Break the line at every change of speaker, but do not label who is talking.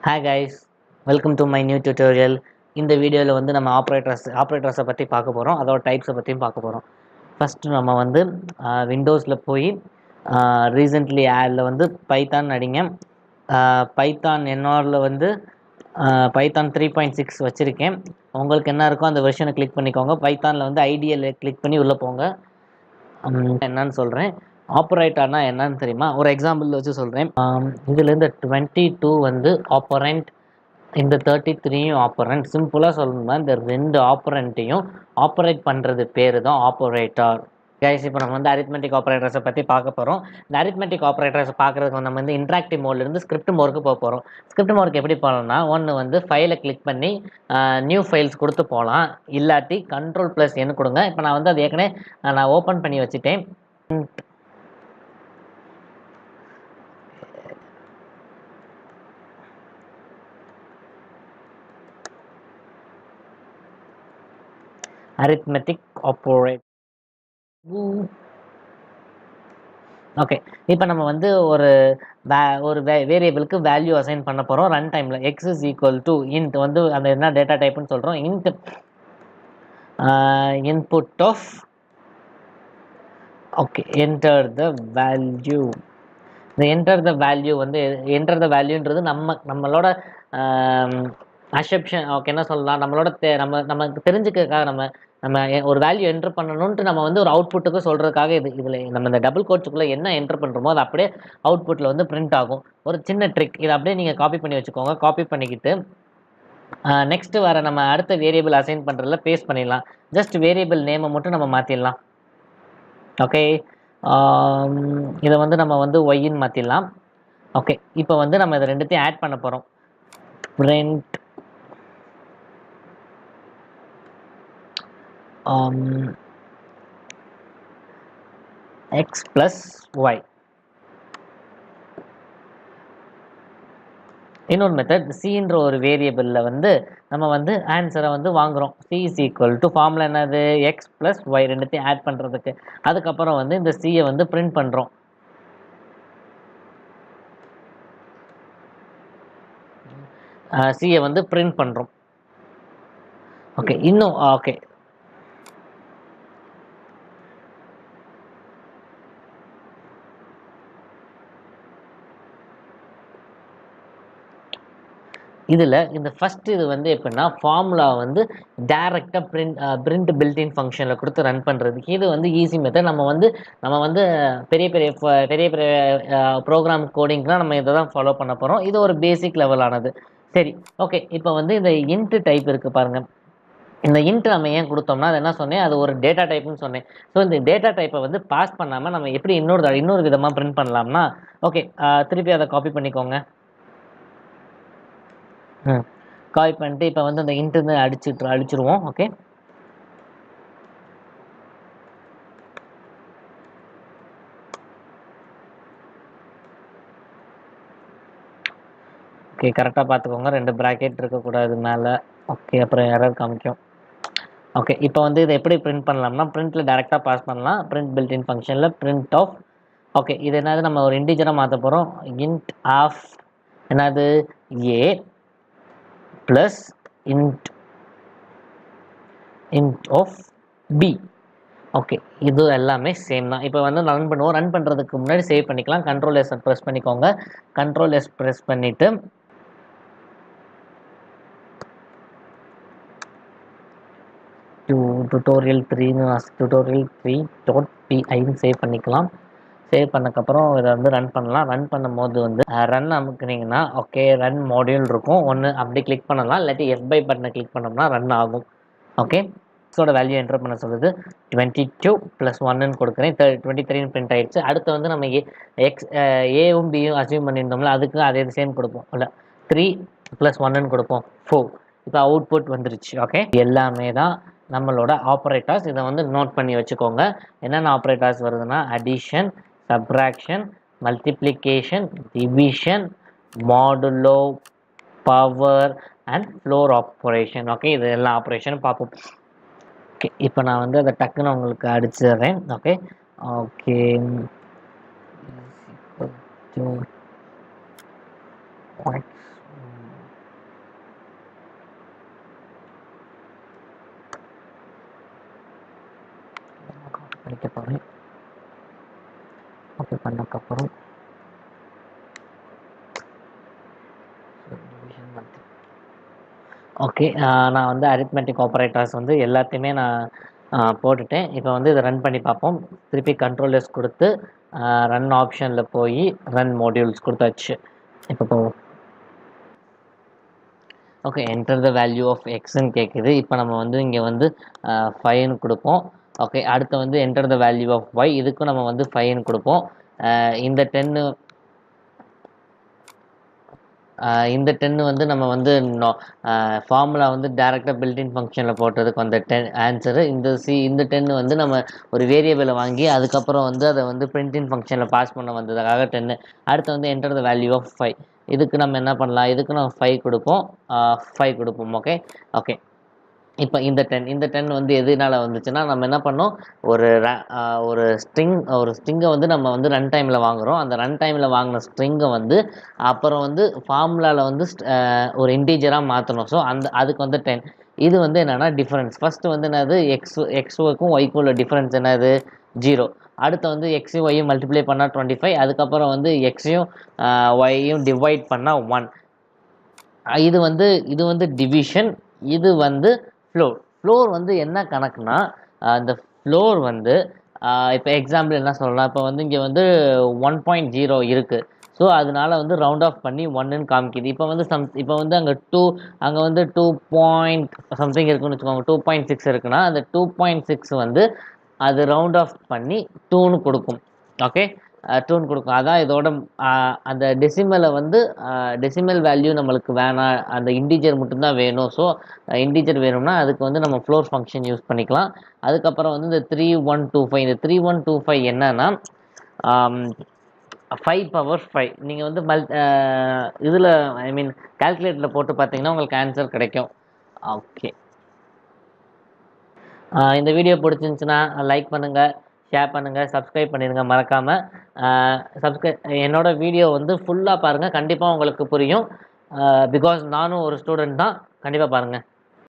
Hi guys, welcome to my new tutorial. இந்த வீடியோவில் வந்து நம்ம ஆப்ரேட்டர்ஸை பற்றி பார்க்க போகிறோம், அதோட டைப்ஸை பற்றியும் பார்க்க போகிறோம். ஃபஸ்ட்டு நம்ம வந்து விண்டோஸில் போய் ரீசெண்ட்லி ஆடில் வந்து பைத்தான் அடிங்க. பைத்தான் என்னோரில் வந்து பைத்தான் 3.6 வச்சுருக்கேன். உங்களுக்கு என்ன இருக்கோ அந்த வெர்ஷனை கிளிக் பண்ணிக்கோங்க. பைத்தானில் வந்து ஐடியில் கிளிக் பண்ணி உள்ளே போங்க. என்னன்னு சொல்கிறேன். ஆப்பரேட்டர்னா என்னன்னு தெரியுமா? ஒரு எக்ஸாம்பிள் வச்சு சொல்கிறேன். இதுலேருந்து 22 வந்து ஆப்பரண்ட், இந்த 33யும் ஆப்பரண்ட். சிம்பிளாக சொல்லணும்னா இந்த ரெண்டு ஆப்பரண்ட்டையும் ஆப்பரேட் பண்ணுறது பேர் தான் ஆப்பரேட்டர். கைஸ், இப்போ நம்ம வந்து அரித்மெட்டிக் ஆப்பரேட்டர்ஸை பற்றி பார்க்க போகிறோம். இந்த அரித்மெட்டிக் ஆப்பரேட்டர்ஸை பார்க்குறதுக்கு நம்ம வந்து இன்ட்ராக்டிவ் மோட்லேருந்து ஸ்கிரிப்ட் மோடுக்கு போக போகிறோம். ஸ்கிரிப்ட் மோடுக்கு எப்படி போகலாம்னா, ஒன்று வந்து ஃபைலை கிளிக் பண்ணி நியூ ஃபைல்ஸ் கொடுத்து போகலாம், இல்லாட்டி Ctrl+N கொடுங்க. இப்போ நான் வந்து அது ஏற்கனவே நான் ஓப்பன் பண்ணி வச்சுட்டேன். arithmetic operator. ஓகே, இப்போ நம்ம வந்து ஒரு வேரியபிளுக்கு வேல்யூ அசைன் பண்ண போகிறோம். ரன் டைமில் x is equal to int வந்து அந்த என்ன டேட்டா டைப்னு சொல்கிறோம். Int input of enter the value. இந்த என்டர் த வேல்யூ வந்து என்டர் த வேல்யூன்றது நம்மளோட அசெப்ஷன். என்ன சொல்லலாம், நம்மளோட நமக்கு தெரிஞ்சுக்கிறதுக்காக நம்ம ஒரு வேல்யூ என்டர் பண்ணணுன்ட்டு நம்ம வந்து ஒரு அவுட்புட்டுக்கு சொல்கிறதுக்காக இதில் நம்ம இந்த டபுள் கோட்ஸுக்குள்ளே என்ன என்டர் பண்ணுறோமோ அது அப்படியே அவுட்புட்டில் வந்து பிரிண்ட் ஆகும். ஒரு சின்ன ட்ரிக், இதை அப்படியே நீங்கள் காப்பி பண்ணி வச்சுக்கோங்க. காப்பி பண்ணிக்கிட்டு நெக்ஸ்ட் வர நம்ம அடுத்த வேரியபிள் அசைன் பண்ணுறதுல பேஸ்ட் பண்ணிடலாம். ஜஸ்ட் வேரியபிள் நேமை மட்டும் நம்ம மாற்றிடலாம். ஓகே, இதை வந்து நம்ம வந்து ஒய்ன்னு மாற்றிடலாம். ஓகே, இப்போ வந்து நம்ம இதை ரெண்டுத்தையும் ஆட் பண்ண போகிறோம். print x plus y. இன்னொரு மெத்தட், சின்ற ஒரு வேரியபிளில் வந்து நம்ம வந்து ஆன்சரை வந்து வாங்குகிறோம். C is equal to formula என்னது, எக்ஸ் ப்ளஸ் ஒய் ரெண்டுத்தையும் ஆட் பண்ணுறதுக்கு. அதுக்கப்புறம் வந்து இந்த சியை வந்து பிரிண்ட் பண்ணுறோம். சியை வந்து பிரிண்ட் பண்ணுறோம். ஓகே, இன்னும் ஓகே, இதில் இந்த ஃபஸ்ட் இது வந்து எப்படின்னா ஃபார்முலா வந்து டேரெக்டாக பிரிண்ட் பில்டின் ஃபங்க்ஷனில் கொடுத்து ரன் பண்ணுறதுக்கு இது வந்து ஈஸி மெத்தட். நம்ம வந்து பெரிய பெரிய ப்ரோக்ராம் கோடிங்லாம் நம்ம இதை தான் ஃபாலோ பண்ண போகிறோம். இது ஒரு பேசிக் லெவலானது. சரி, ஓகே, இப்போ வந்து இந்த இன்ட் டைப் இருக்குது பாருங்கள். இந்த இன்ட் நம்ம ஏன் கொடுத்தோம்னா, அது என்ன சொன்னேன், அது ஒரு டேட்டா டைப்னு சொன்னேன். ஸோ இந்த டேட்டா டைப்பை வந்து பாஸ் பண்ணாமல் நம்ம எப்படி இன்னொரு விதமாக பிரிண்ட் பண்ணலாம்னா, ஓகே, திருப்பி அதை காப்பி பண்ணிக்கோங்க. காப்பி பண்ணிட்டு இப்போ வந்து அந்த இன்ட்டு அடிச்சிருவோம். ஓகே, ஓகே, கரெக்டாக பார்த்துக்கோங்க, 2 ப்ராக்கெட் இருக்கக்கூடாது மேலே. ஓகே, அப்புறம் எரர் காமிக்கும். ஓகே, இப்போ வந்து இதை எப்படி பிரிண்ட் பண்ணலாம்னா, பிரிண்ட்டில் டேரெக்டாக பாஸ் பண்ணலாம். பிரிண்ட் பில்டின் ஃபங்க்ஷனில் பிரிண்ட் ஆஃப். ஓகே, இது என்னது, நம்ம ஒரு இன்டிஜராக மாற்ற போகிறோம். இன்ட் ஆஃப் என்னது, A plus int of B. Okay, இது எல்லாமே சேம் தான். இப்போ வந்து ரன் பண்ணுவோம். ரன் பண்ணுறதுக்கு முன்னாடி சேவ் பண்ணிக்கலாம். Ctrl+S ப்ரெஸ் பண்ணிக்கோங்க. Ctrl+S ப்ரெஸ் பண்ணிவிட்டு tutorial 3.py சேவ் பண்ணிக்கலாம். சேவ் பண்ணக்கப்புறம் இதை வந்து ரன் பண்ணலாம். ரன் பண்ணும்போது வந்து ரன் அமுக்குனீங்கன்னா ஓகே, ரன் மாடியூல் இருக்கும். ஒன்று அப்படி கிளிக் பண்ணலாம், இல்லாட்டி F5 பட்டனை கிளிக் பண்ணோம்னா ரன் ஆகும். ஓகே, எக்ஸோட வேல்யூ என்டர் பண்ண சொல்லுது. 22 + 1ன்னு கொடுக்குறேன். 23 பிரிண்ட் ஆயிடுச்சு. அடுத்து வந்து நம்ம ஏவும் பியும் அசியூம் பண்ணியிருந்தோம்ல, அதுக்கு அதே சேம் கொடுப்போம். இல்லை, 3 + 1ன்னு கொடுப்போம், 4. இப்போ அவுட்புட் வந்துருச்சு. ஓகே, எல்லாமே தான் நம்மளோட ஆப்ரேட்டர்ஸ். இதை வந்து நோட் பண்ணி வச்சுக்கோங்க. என்னென்ன ஆப்ரேட்டர்ஸ் வருதுன்னா, addition, subtraction, multiplication, division, modulo, power and floor operation. Okay, இது எல்லா ஆப்ரேஷனும் பார்ப்போம். ஓகே, இப்போ நான் வந்து அதை டக்குன்னு உங்களுக்கு அடிச்சிடுறேன். ஓகே, ஓகே, பண்ணிக்க போகிறேன். ஓகே பண்ணக்கப்புறம் ஓகே நான் வந்து அரித்மெட்டிக் ஆப்ரேட்டர்ஸ் வந்து எல்லாத்தையுமே நான் போட்டுட்டேன். இப்போ வந்து இதை ரன் பண்ணி பார்ப்போம். திருப்பி கண்ட்ரோலர்ஸ் கொடுத்து ரன் ஆப்ஷனில் போய் ரன் மாடியூல்ஸ் கொடுத்தாச்சு. இப்போ போவோம். Okay enter the value of எக்ஸ்ன்னு கேட்குது. இப்போ நம்ம வந்து இங்கே வந்து 5ன்னு கொடுப்போம். ஓகே அடுத்து வந்து enter the value of y, இதுக்கும் நம்ம வந்து 5ன்னு கொடுப்போம். இந்த 10 வந்து நம்ம வந்து ஃபார்முலா வந்து டேரெக்டாக பில்டின் ஃபங்க்ஷனில் போட்டதுக்கு அந்த 10 ஆன்சரு. இந்த 10 வந்து நம்ம ஒரு வேரியபிளை வாங்கி அதுக்கப்புறம் வந்து அதை வந்து பிரிண்டின் ஃபங்க்ஷனில் பாஸ் பண்ண வந்ததுக்காக 10. அடுத்து வந்து என்டர் த வேல்யூ ஆஃப் 5, இதுக்கு நம்ம என்ன பண்ணலாம், இதுக்கு நம்ம 5 கொடுப்போம். 5 கொடுப்போம். ஓகே ஓகே இப்போ இந்த 10 வந்து எதனால வந்துச்சுன்னா, நம்ம என்ன பண்ணோம், ஒரு ஸ்ட்ரிங்கை வந்து நம்ம வந்து ரன் டைமில் வாங்குகிறோம். அந்த ரன் டைமில் வாங்கின ஸ்ட்ரிங்கை வந்து அப்புறம் வந்து ஃபார்முலாவில் வந்து ஒரு இன்டீஜராக மாற்றணும். ஸோ அதுக்கு வந்து 10. இது வந்து என்னென்னா டிஃப்ரென்ஸ். ஃபஸ்ட்டு வந்து என்னது, எக்ஸுக்கும் ஒய்க்கும் உள்ள டிஃப்ரென்ஸ் என்னது, 0. அடுத்து வந்து எக்ஸையும் ஒய்யும் மல்டிப்ளை பண்ணால் 25. அதுக்கப்புறம் வந்து எக்ஸையும் ஒய்யும் டிவைட் பண்ணால் 1. இது வந்து டிவிஷன். இது வந்து ஃப்ளோர் வந்து என்ன கணக்குனா, இந்த ஃப்ளோர் வந்து இப்போ எக்ஸாம்பிள் என்ன சொல்லலாம், இப்போ வந்து இங்கே வந்து 1.0 இருக்குது. ஸோ அதனால வந்து ரவுண்ட் ஆஃப் பண்ணி 1ன்னு காமிக்குது. இப்போ வந்து அங்கே வந்து 2 பாயிண்ட் சம்திங் இருக்குன்னு வச்சுக்கோங்க. 2.6 இருக்குன்னா அந்த 2.6 வந்து அது ரவுண்ட் ஆஃப் பண்ணி 2ன்னு கொடுக்கும். ஓகே 2ன்னு கொடுக்கும். அதான் இதோட அந்த டெசிமலை வந்து டெசிமல் வேல்யூ நம்மளுக்கு வேணாம், அந்த இன்டீஜர் மட்டும்தான் வேணும். ஸோ இன்டீஜர் வேணும்னா அதுக்கு வந்து நம்ம ஃப்ளோர் ஃபங்க்ஷன் யூஸ் பண்ணிக்கலாம். அதுக்கப்புறம் வந்து இந்த 3125, இந்த 3125 என்னன்னா 5^5. நீங்கள் வந்து இதில் ஐ மீன் கால்குலேட்டரில் போட்டு பார்த்தீங்கன்னா உங்களுக்கு ஆன்சர் கிடைக்கும். ஓகே இந்த வீடியோ பிடிச்சிருந்துச்சுன்னா லைக் பண்ணுங்கள், ஷேர் பண்ணுங்கள், சப்ஸ்கிரைப் பண்ணிடுங்க மறக்காமல். என்னோட வீடியோ வந்து ஃபுல்லாக பாருங்கள், கண்டிப்பாக உங்களுக்கு புரியும். பிகாஸ் நானும் ஒரு ஸ்டூடெண்ட் தான். கண்டிப்பாக பாருங்கள்.